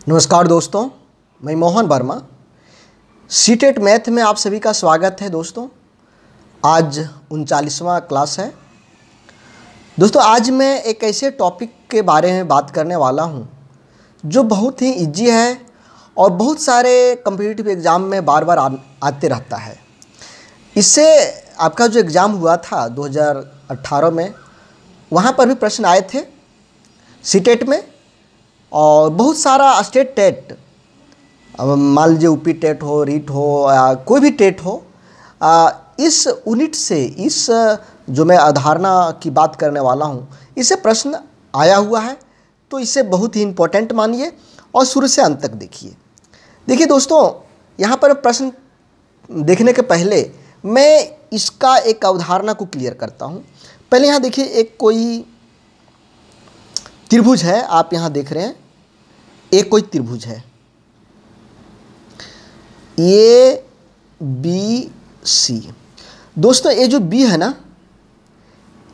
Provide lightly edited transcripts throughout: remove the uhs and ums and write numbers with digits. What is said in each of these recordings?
नमस्कार दोस्तों, मैं मोहन वर्मा। सीटेट मैथ में आप सभी का स्वागत है। दोस्तों आज 39वां क्लास है। दोस्तों आज मैं एक ऐसे टॉपिक के बारे में बात करने वाला हूं जो बहुत ही इजी है और बहुत सारे कम्पिटिटिव एग्ज़ाम में बार बार आते रहता है। इससे आपका जो एग्ज़ाम हुआ था 2018 में, वहाँ पर भी प्रश्न आए थे सीटेट में, और बहुत सारा स्टेट टेट, मान लीजिए यूपी टेट हो, रीट हो या कोई भी टेट हो, इस यूनिट से, इस जो मैं अवधारणा की बात करने वाला हूँ, इससे प्रश्न आया हुआ है। तो इसे बहुत ही इम्पोर्टेंट मानिए और शुरू से अंत तक देखिए। देखिए दोस्तों, यहाँ पर प्रश्न देखने के पहले मैं इसका एक अवधारणा को क्लियर करता हूँ। पहले यहाँ देखिए, एक कोई त्रिभुज है, आप यहाँ देख रहे हैं, एक कोई त्रिभुज है ए बी सी। दोस्तों ये जो बी है ना,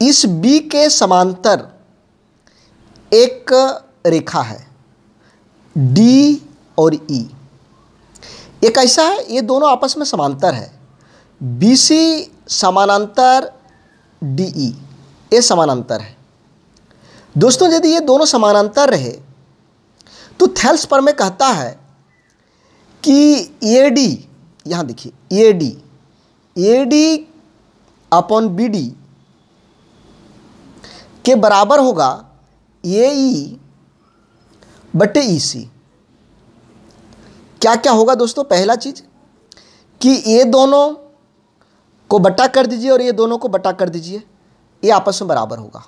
इस बी के समांतर एक रेखा है डी और ई। एक ऐसा है, ये दोनों आपस में समांतर है, बी सी समानांतर डी ई, ये समानांतर है। दोस्तों यदि ये दोनों समानांतर रहे तो थेल्स प्रमेय कहता है कि ए डी, यहाँ देखिए A D upon B D के बराबर होगा ए ई बटे ई सी। क्या क्या होगा दोस्तों? पहला चीज कि ये दोनों को बटा कर दीजिए और ये दोनों को बटा कर दीजिए, ये आपस में बराबर होगा।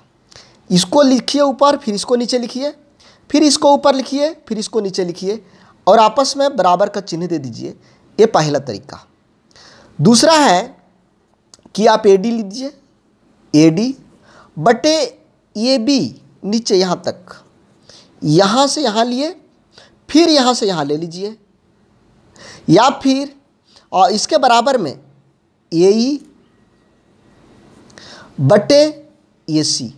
इसको लिखिए ऊपर, फिर इसको नीचे लिखिए, फिर इसको ऊपर लिखिए, फिर इसको नीचे लिखिए और आपस में बराबर का चिन्ह दे दीजिए। ये पहला तरीका। दूसरा है कि आप ए डी लीजिए, ए डी बटे ए बी नीचे यहाँ तक, यहाँ से यहाँ लिए, फिर यहाँ से यहाँ ले लीजिए, या फिर और इसके बराबर में ए ई बटे ए सी।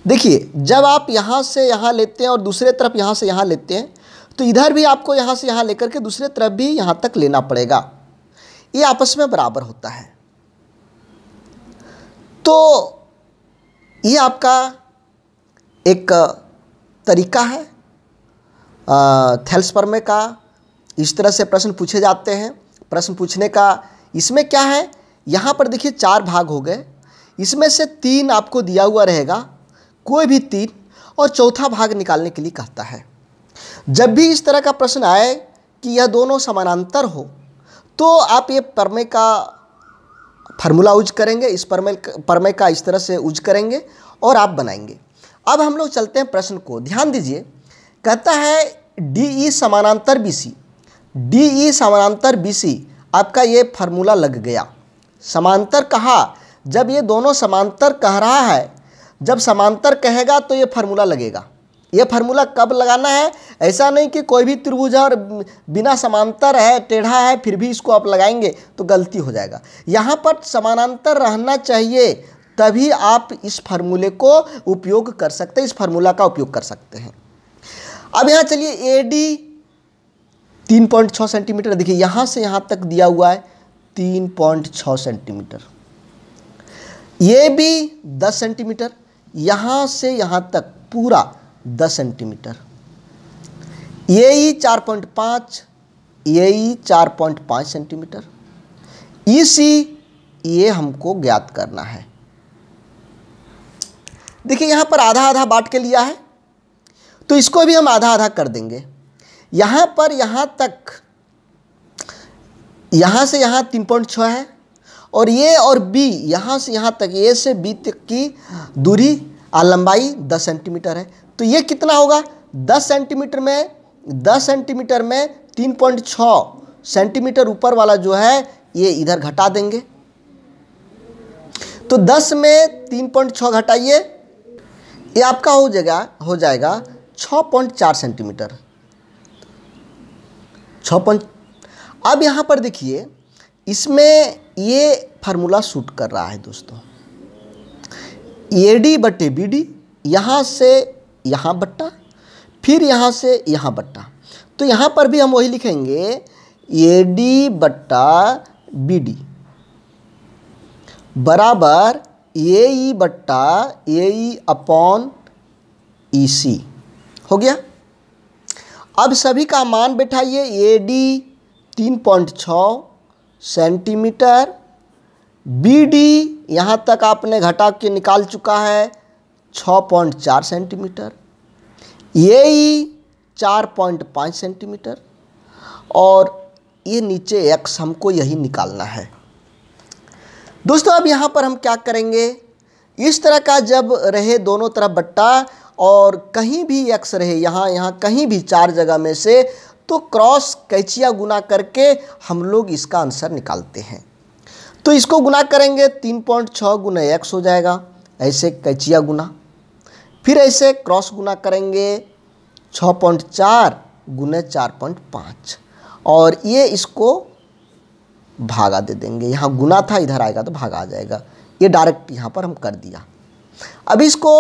देखिए जब आप यहाँ से यहाँ लेते हैं और दूसरे तरफ यहाँ से यहाँ लेते हैं, तो इधर भी आपको यहाँ से यहाँ लेकर के दूसरे तरफ भी यहाँ तक लेना पड़ेगा। ये आपस में बराबर होता है। तो ये आपका एक तरीका है थेल्स प्रमेय का। इस तरह से प्रश्न पूछे जाते हैं। प्रश्न पूछने का इसमें क्या है, यहाँ पर देखिए 4 भाग हो गए, इसमें से 3 आपको दिया हुआ रहेगा, कोई भी 3, और चौथा भाग निकालने के लिए कहता है। जब भी इस तरह का प्रश्न आए कि यह दोनों समानांतर हो, तो आप ये प्रमेय का फार्मूला यूज करेंगे, इस प्रमेय का इस तरह से यूज करेंगे और आप बनाएंगे। अब हम लोग चलते हैं प्रश्न को, ध्यान दीजिए। कहता है डी ई समानांतर बी सी, डी ई समानांतर बी सी, आपका ये फार्मूला लग गया। समांतर कहा, जब ये दोनों समांतर कह रहा है, जब समांतर कहेगा तो ये फार्मूला लगेगा। ये फार्मूला कब लगाना है? ऐसा नहीं कि कोई भी त्रिभुज है और बिना समांतर है, टेढ़ा है, फिर भी इसको आप लगाएंगे तो गलती हो जाएगा। यहाँ पर समानांतर रहना चाहिए, तभी आप इस फार्मूले को उपयोग कर सकते हैं, इस फार्मूला का उपयोग कर सकते हैं। अब यहाँ चलिए, ए डी 3.6 सेंटीमीटर, देखिए यहाँ से यहाँ तक दिया हुआ है 3.6 सेंटीमीटर। ये भी 10 सेंटीमीटर, यहाँ से यहाँ तक पूरा 10 सेंटीमीटर। ये ही 4.5, ये ही 4.5 सेंटीमीटर। इसी ये हमको ज्ञात करना है। देखिए यहाँ पर आधा आधा बांट के लिया है, तो इसको भी हम आधा आधा कर देंगे। यहाँ पर यहाँ तक, यहाँ से यहाँ 3.6 है, और ये और बी यहाँ से यहाँ तक, ए से बी तक की दूरी लंबाई 10 सेंटीमीटर है। तो ये कितना होगा? 10 सेंटीमीटर में 3.6 सेंटीमीटर ऊपर वाला जो है ये इधर घटा देंगे। तो 10 में 3.6 घटाइए, ये आपका हो जाएगा 6.4 सेंटीमीटर। अब यहाँ पर देखिए, इसमें ये फार्मूला सूट कर रहा है दोस्तों। ए डी बटे बी डी, यहाँ से यहाँ बट्टा, फिर यहाँ से यहाँ बट्टा, तो यहाँ पर भी हम वही लिखेंगे AD बट्टा BD बराबर AE बट्टा AE अपॉन EC। हो गया। अब सभी का मान बैठाइए। AD 3.6 सेंटीमीटर, BD यहाँ तक आपने घटा के निकाल चुका है 6.4 सेंटीमीटर, AE 4.5 सेंटीमीटर, और ये नीचे x हमको यही निकालना है। दोस्तों अब यहाँ पर हम क्या करेंगे, इस तरह का जब रहे दोनों तरफ बट्टा और कहीं भी x रहे, यहाँ कहीं भी चार जगह में से, तो क्रॉस कैचिया गुना करके हम लोग इसका आंसर निकालते हैं। तो इसको गुना करेंगे 3.6 गुना x हो जाएगा, ऐसे कैचिया गुना, फिर ऐसे क्रॉस गुना करेंगे 6.4 गुना 4.5, और ये इसको भागा दे देंगे। यहाँ गुना था, इधर आएगा तो भागा आ जाएगा। ये डायरेक्ट यहाँ पर हम कर दिया। अब इसको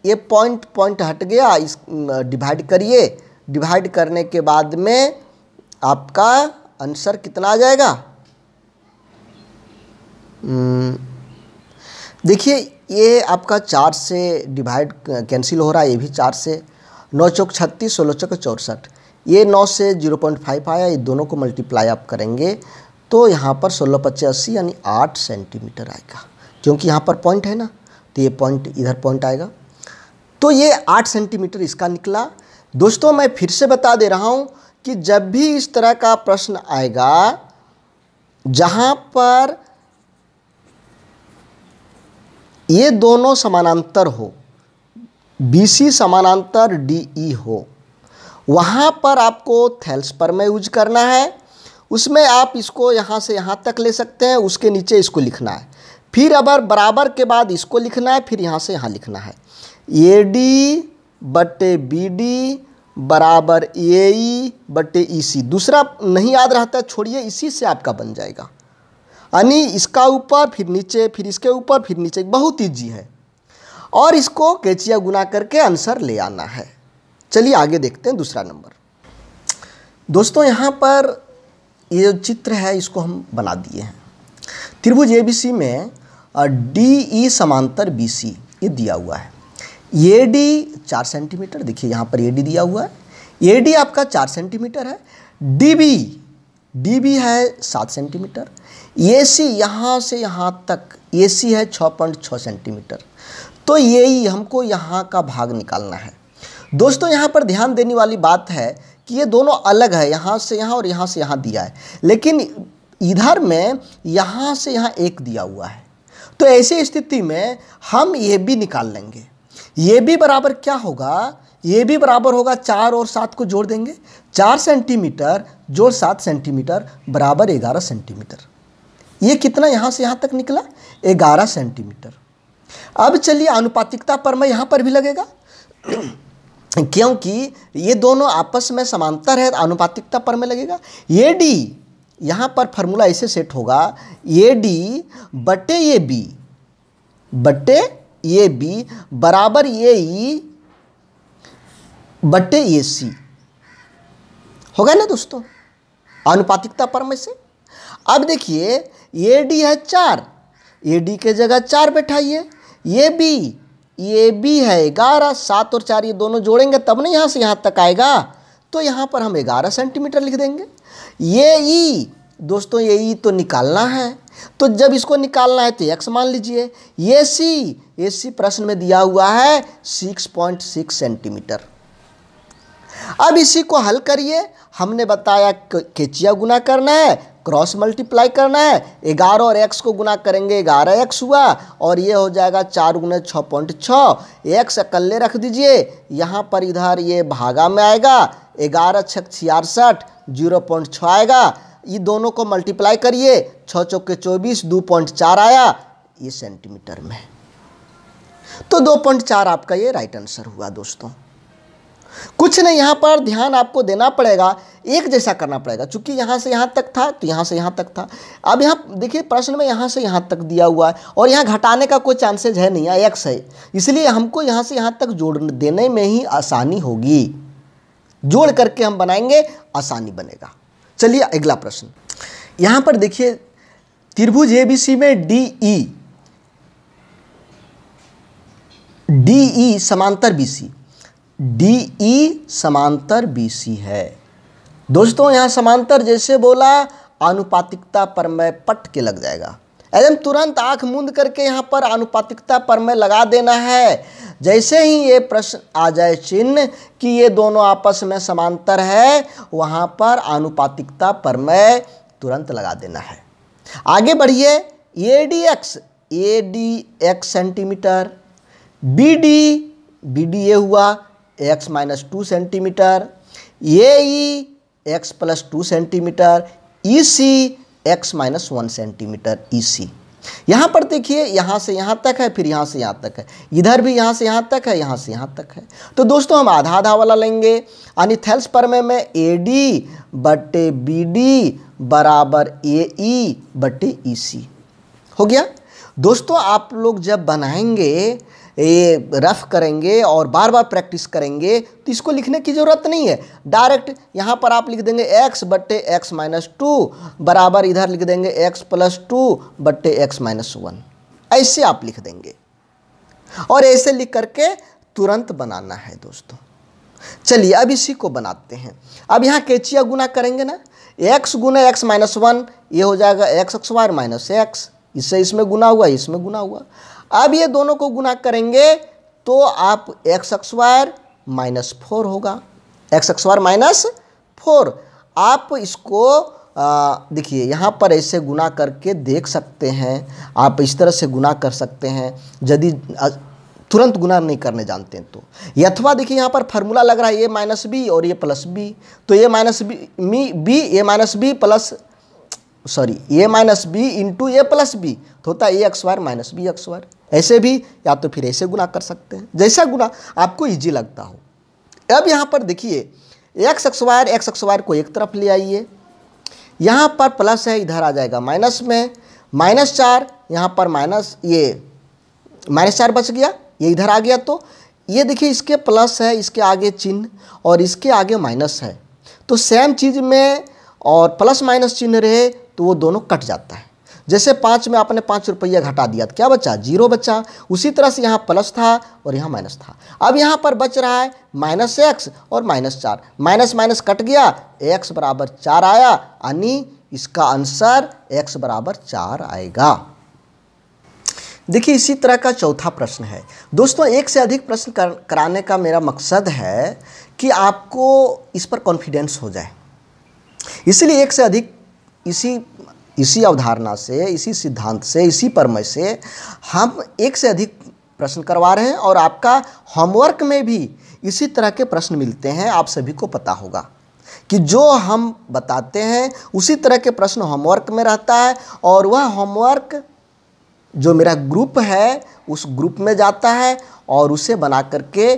ये पॉइंट हट गया, इस डिवाइड करिए। डिवाइड करने के बाद में आपका आंसर कितना आ जाएगा, देखिए ये आपका 4 से डिवाइड कैंसिल हो रहा है, ये भी 4 से, 9 चौक 36, 16 चौक 64, ये 9 से 0.5 आया, ये दोनों को मल्टीप्लाई आप करेंगे तो यहाँ पर 16 × 25 80 यानी 8 सेंटीमीटर आएगा। क्योंकि यहाँ पर पॉइंट है ना, तो ये पॉइंट इधर पॉइंट आएगा, तो ये 8 सेंटीमीटर इसका निकला। दोस्तों मैं फिर से बता दे रहा हूँ कि जब भी इस तरह का प्रश्न आएगा जहाँ पर ये दोनों समानांतर हो, BC समानांतर DE हो, वहाँ पर आपको थेल्स प्रमेय यूज करना है। उसमें आप इसको यहाँ से यहाँ तक ले सकते हैं, उसके नीचे इसको लिखना है, फिर अगर बराबर के बाद इसको लिखना है, फिर यहाँ से यहाँ लिखना है। AD बटे BD बराबर AE बटे EC। दूसरा नहीं याद रहता, छोड़िए, इसी से आपका बन जाएगा। यानी इसका ऊपर फिर नीचे, फिर इसके ऊपर फिर नीचे, बहुत ईजी है। और इसको कैचिया गुना करके आंसर ले आना है। चलिए आगे देखते हैं दूसरा नंबर। दोस्तों यहाँ पर ये जो चित्र है इसको हम बना दिए हैं। त्रिभुज ABC में DE समांतर BC ये दिया हुआ है। AD 4 सेंटीमीटर, देखिए यहाँ पर AD दिया हुआ है, AD आपका 4 सेंटीमीटर है, DB है 7 सेंटीमीटर, AC यहाँ से यहाँ तक AC है 6.6 सेंटीमीटर। तो यही हमको यहाँ का भाग निकालना है। दोस्तों यहाँ पर ध्यान देने वाली बात है कि ये दोनों अलग है, यहाँ से यहाँ और यहाँ से यहाँ दिया है, लेकिन इधर में यहाँ से यहाँ एक दिया हुआ है। तो ऐसी स्थिति में हम ये भी निकाल लेंगे। ये भी बराबर क्या होगा, ये भी बराबर होगा 4 और 7 को जोड़ देंगे, 4 सेंटीमीटर जोड़ 7 सेंटीमीटर बराबर 11 सेंटीमीटर। ये कितना यहाँ से यहाँ तक निकला, 11 सेंटीमीटर। अब चलिए आनुपातिकता प्रमेय यहाँ पर भी लगेगा क्योंकि ये दोनों आपस में समांतर है, आनुपातिकता प्रमेय लगेगा। AD यहाँ पर फॉर्मूला ऐसे सेट होगा, AD बटे AB बराबर AE बटे AC होगा ना दोस्तों, आनुपातिकता प्रमेय से। अब देखिए AD है 4, AD के जगह 4 बैठाइए, AB है 11, 7 और 4 ये दोनों जोड़ेंगे तब ना यहाँ से यहाँ तक आएगा, तो यहाँ पर हम 11 सेंटीमीटर लिख देंगे। ये E दोस्तों, ये E तो निकालना है, तो जब इसको निकालना है तो x मान लीजिए। ये AC प्रश्न में दिया हुआ है 6.6 सेंटीमीटर। अब इसी को हल करिए। हमने बताया कैचिया गुना करना है, क्रॉस मल्टीप्लाई करना है, 11 और x को गुना करेंगे 11x हुआ, और ये हो जाएगा 4 गुना 6.6, x अकल्ले रख दीजिए, यहाँ पर इधर ये भागा में आएगा, 11 × 6 = 66, 0.6 आएगा। ये दोनों को मल्टीप्लाई करिए, 6 चौके 24, 2.4 आया, ये सेंटीमीटर में। तो 2.4 आपका ये राइट आंसर हुआ दोस्तों। कुछ नहीं, यहाँ पर ध्यान आपको देना पड़ेगा, एक जैसा करना पड़ेगा। चूंकि यहाँ से यहाँ तक था तो यहाँ से यहाँ तक था। अब यहाँ देखिए प्रश्न में यहाँ से यहाँ तक दिया हुआ है और यहाँ घटाने का कोई चांसेज है नहीं, x है, इसलिए हमको यहाँ से यहाँ तक जोड़ देने में ही आसानी होगी। जोड़ करके हम बनाएंगे, आसानी बनेगा। चलिए अगला प्रश्न। यहां पर देखिए त्रिभुज एबीसी में डीई समांतर बीसी, डीई समांतर बीसी है। दोस्तों यहां समांतर जैसे बोला, आनुपातिकता प्रमेय पट के लग जाएगा। एकदम तुरंत आंख मूंद करके यहां पर आनुपातिकता प्रमेय लगा देना है। जैसे ही ये प्रश्न आ जाए चिन्ह कि ये दोनों आपस में समांतर है, वहां पर आनुपातिकता प्रमेय तुरंत लगा देना है। आगे बढ़िए। एडी एक्स सेंटीमीटर, बीडी ये हुआ x-2 सेंटीमीटर, एई x+2 centimetre, EC x-1 centimetre, EC. यहाँ पर देखिए यहाँ से यहाँ तक है, फिर यहाँ से यहाँ तक है, इधर भी यहाँ से यहाँ तक है, यहाँ से यहाँ तक है। तो दोस्तों हम आधा आधा वाला लेंगे, यानी थेल्स प्रमेय में एडी बटे बीडी बराबर एई बटे ईसी हो गया। दोस्तों आप लोग जब बनाएंगे, ये रफ करेंगे और बार बार प्रैक्टिस करेंगे तो इसको लिखने की ज़रूरत नहीं है। डायरेक्ट यहाँ पर आप लिख देंगे x बट्टे x-2 बराबर इधर लिख देंगे x+2 बट्टे x-1, ऐसे आप लिख देंगे और ऐसे लिख करके तुरंत बनाना है दोस्तों। चलिए अब इसी को बनाते हैं। अब यहाँ केचिया गुना करेंगे ना, x गुना x-1 ये हो जाएगा x² माइनस x, इससे इसमें गुना हुआ, इसमें गुना हुआ। अब ये दोनों को गुना करेंगे तो आप x² माइनस 4 होगा, x² माइनस 4। आप इसको देखिए यहाँ पर ऐसे गुना करके देख सकते हैं, आप इस तरह से गुना कर सकते हैं यदि तुरंत गुना नहीं करने जानते हैं तो। अथवा देखिए यहाँ पर फार्मूला लग रहा है ये माइनस बी और ये प्लस बी, तो ये माइनस बी ये माइनस बी प्लस ए माइनस बी इंटू ए प्लस बी तो होता है ए² माइनस बी²। ऐसे भी या तो फिर ऐसे गुना कर सकते हैं, जैसा गुना आपको इजी लगता हो। अब यहाँ पर देखिए x² को एक तरफ ले आइए, यहाँ पर प्लस है, इधर आ जाएगा माइनस में, -4 यहाँ पर -4 बच गया, ये इधर आ गया। तो ये देखिए इसके प्लस है, इसके आगे चिन्ह और इसके आगे माइनस है, तो सेम चीज़ में और प्लस माइनस चिन्ह रहे तो वो दोनों कट जाता है। जैसे 5 में आपने 5 रुपया घटा दिया तो क्या बचा, 0 बचा। उसी तरह से यहाँ प्लस था और यहाँ माइनस था। अब यहाँ पर बच रहा है -x और -4, माइनस माइनस कट गया, x बराबर 4 आया, यानी इसका आंसर x बराबर 4 आएगा। देखिए इसी तरह का चौथा प्रश्न है। दोस्तों एक से अधिक प्रश्न कराने का मेरा मकसद है कि आपको इस पर कॉन्फिडेंस हो जाए, इसलिए एक से अधिक इसी अवधारणा से, इसी सिद्धांत से, इसी प्रमेय से हम एक से अधिक प्रश्न करवा रहे हैं और आपका होमवर्क में भी इसी तरह के प्रश्न मिलते हैं। आप सभी को पता होगा कि जो हम बताते हैं उसी तरह के प्रश्न होमवर्क में रहता है और वह होमवर्क जो मेरा ग्रुप है उस ग्रुप में जाता है और उसे बना करके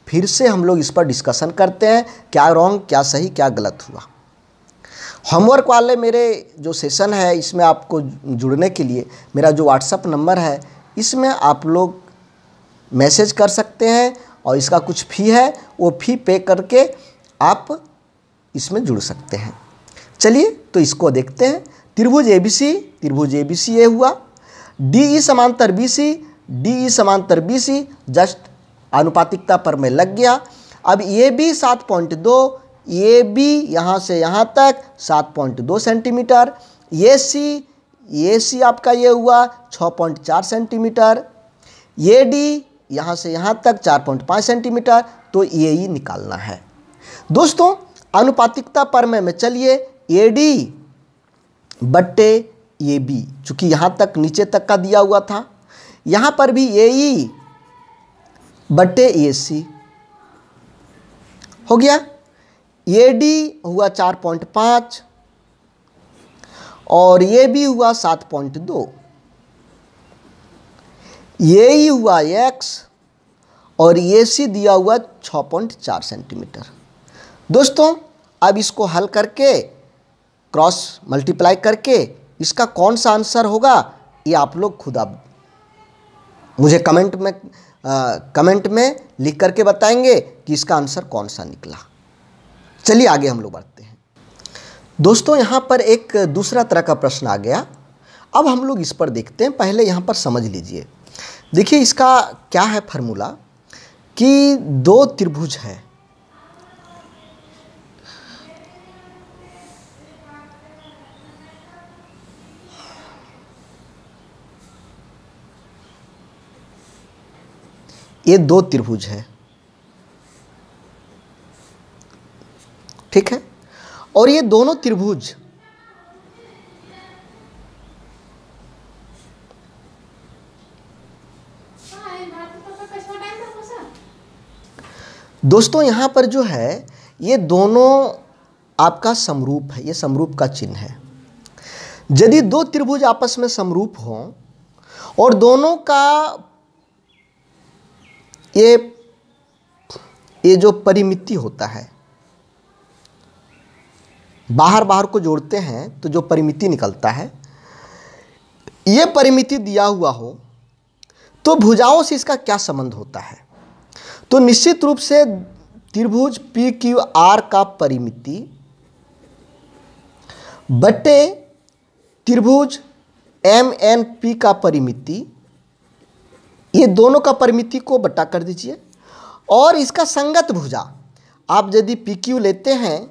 फिर से हम लोग इस पर डिस्कशन करते हैं, क्या रॉन्ग, क्या सही, क्या गलत हुआ। होमवर्क वाले मेरे जो सेशन है इसमें आपको जुड़ने के लिए मेरा जो व्हाट्सएप नंबर है इसमें आप लोग मैसेज कर सकते हैं और इसका कुछ फ़ी है, वो फ़ी पे करके आप इसमें जुड़ सकते हैं। चलिए तो इसको देखते हैं। त्रिभुज एबीसी ये हुआ, डीई समांतर बीसी, जस्ट आनुपातिकता पर में लग गया। अब ये भी 7.2, ये भी यहाँ से यहाँ तक 7.2 सेंटीमीटर, ये सी आपका ये हुआ 6.4 सेंटीमीटर, ये डी यहाँ से यहाँ तक 4.5 सेंटीमीटर, तो ये ही निकालना है। दोस्तों आनुपातिकता प्रमेय में चलिए ए डी बट्टे ए बी, चूँकि यहाँ तक नीचे तक का दिया हुआ था, यहाँ पर भी ए ई बट्टे ए सी हो गया। ए डी हुआ 4.5 और ये भी हुआ 7.2, ये ही हुआ x और ये सी दिया हुआ 6.4 सेंटीमीटर। दोस्तों अब इसको हल करके क्रॉस मल्टीप्लाई करके इसका कौन सा आंसर होगा ये आप लोग खुद आप मुझे कमेंट में लिख करके बताएंगे कि इसका आंसर कौन सा निकला। चलिए आगे हम लोग बढ़ते हैं। दोस्तों यहाँ पर एक दूसरा तरह का प्रश्न आ गया। अब हम लोग इस पर देखते हैं, पहले यहाँ पर समझ लीजिए। देखिए इसका क्या है फॉर्मूला कि दो त्रिभुज है, ये दो त्रिभुज है, ठीक है, और ये दोनों त्रिभुज दोस्तों यहाँ पर जो है ये दोनों आपका समरूप है, ये समरूप का चिन्ह है। यदि दो त्रिभुज आपस में समरूप हों और दोनों का ये जो परिमिति होता है, बाहर बाहर को जोड़ते हैं तो जो परिमिति निकलता है, ये परिमिति दिया हुआ हो तो भुजाओं से इसका क्या संबंध होता है। तो निश्चित रूप से त्रिभुज PQR का परिमिति बटे त्रिभुज MNP का परिमिति, ये दोनों का परिमिति को बटा कर दीजिए और इसका संगत भुजा आप यदि PQ लेते हैं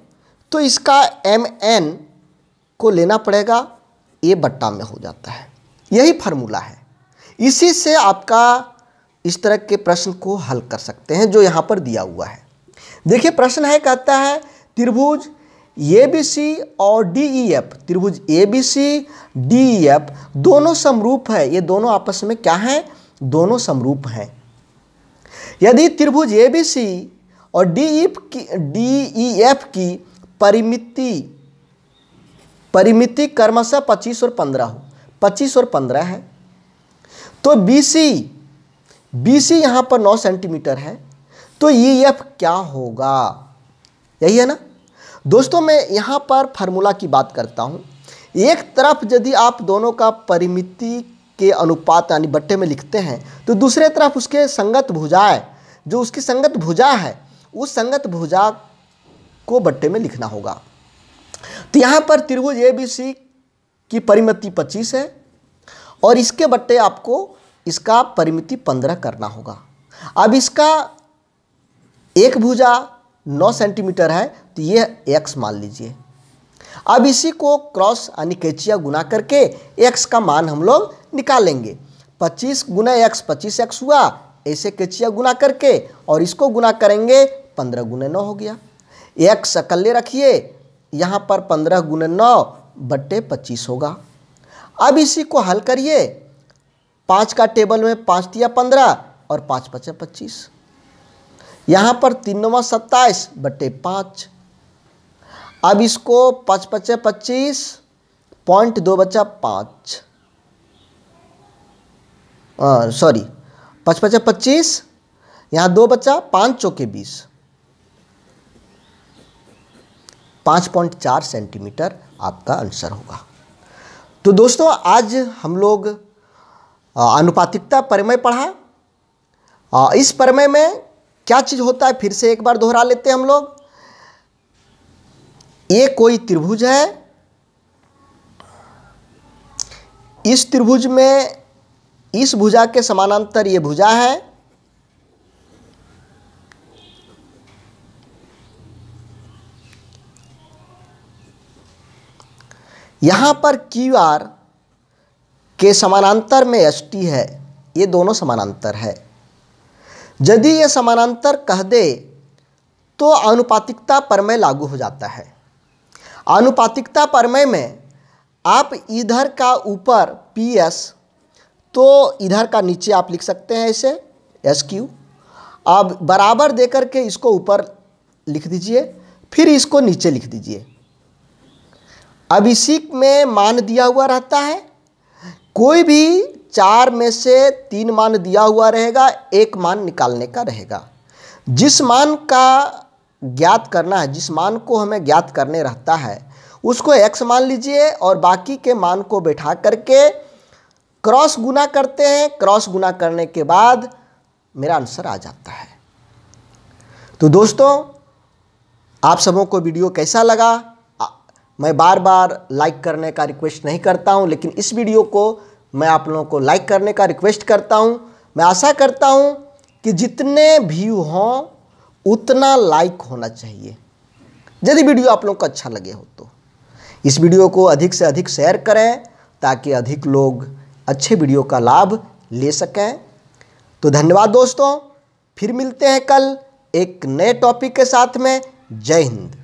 तो इसका MN को लेना पड़ेगा, ये बट्टा में हो जाता है। यही फार्मूला है, इसी से आपका इस तरह के प्रश्न को हल कर सकते हैं जो यहाँ पर दिया हुआ है। देखिए प्रश्न है, कहता है त्रिभुज ABC और DEF, त्रिभुज ABC DEF दोनों समरूप है। ये दोनों आपस में क्या हैं, दोनों समरूप हैं। यदि त्रिभुज ABC और DEF की परिमिति क्रमशः 25 और 15 हो, 25 और 15 है, तो BC यहाँ पर 9 सेंटीमीटर है, तो EF क्या होगा, यही है ना। दोस्तों मैं यहाँ पर फार्मूला की बात करता हूँ। एक तरफ यदि आप दोनों का परिमिति के अनुपात यानी बट्टे में लिखते हैं तो दूसरे तरफ उसके संगत भुजाएं, जो उसकी संगत भुजा है उस संगत भुजा को बट्टे में लिखना होगा। तो यहाँ पर त्रिभुज ABC की परिमिति 25 है और इसके बट्टे आपको इसका परिमिति 15 करना होगा। अब इसका एक भुजा 9 सेंटीमीटर है तो ये x मान लीजिए। अब इसी को क्रॉस यानी कैचिया गुना करके x का मान हम लोग निकालेंगे। 25 गुना x 25x हुआ, ऐसे कैचिया गुना करके और इसको गुना करेंगे 15 गुना 9 हो गया। x अकल्ले रखिए, यहाँ पर 15 गुना 9 बट्टे 25 होगा। अब इसी को हल करिए, 5 का टेबल में 5 दिया 15 और 5 बचा 25, यहाँ पर 3 9 27 बट्टे 5। अब इसको 5 बचे 25, पॉइंट 2 बचा 5, सॉरी 5 बचा 25, यहाँ 2 बचा, 5 चौके 20, 5.4 सेंटीमीटर आपका आंसर होगा। तो दोस्तों आज हम लोग अनुपातिकता प्रमेय पढ़ा। इस प्रमेय में क्या चीज़ होता है फिर से एक बार दोहरा लेते हैं हम लोग। ये कोई त्रिभुज है, इस त्रिभुज में इस भुजा के समानांतर ये भुजा है, यहाँ पर QR के समानांतर में ST है, ये दोनों समानांतर है। यदि ये समानांतर कह दे तो आनुपातिकता प्रमेय लागू हो जाता है। आनुपातिकता प्रमेय में आप इधर का ऊपर PS तो इधर का नीचे आप लिख सकते हैं ऐसे SQ। अब बराबर देकर के इसको ऊपर लिख दीजिए, फिर इसको नीचे लिख दीजिए। अब इसी में मान दिया हुआ रहता है, कोई भी 4 में से 3 मान दिया हुआ रहेगा, एक मान निकालने का रहेगा। जिस मान का ज्ञात करना है, जिस मान को हमें ज्ञात करने रहता है उसको x मान लीजिए और बाकी के मान को बैठा करके क्रॉस गुना करते हैं। क्रॉस गुना करने के बाद मेरा आंसर आ जाता है। तो दोस्तों आप सबों को वीडियो कैसा लगा? मैं बार बार लाइक करने का रिक्वेस्ट नहीं करता हूं, लेकिन इस वीडियो को मैं आप लोगों को लाइक करने का रिक्वेस्ट करता हूं। मैं आशा करता हूं कि जितने व्यू हों उतना लाइक होना चाहिए। यदि वीडियो आप लोगों को अच्छा लगे हो तो इस वीडियो को अधिक से अधिक शेयर करें ताकि अधिक लोग अच्छे वीडियो का लाभ ले सकें। तो धन्यवाद दोस्तों, फिर मिलते हैं कल एक नए टॉपिक के साथ में। जय हिंद।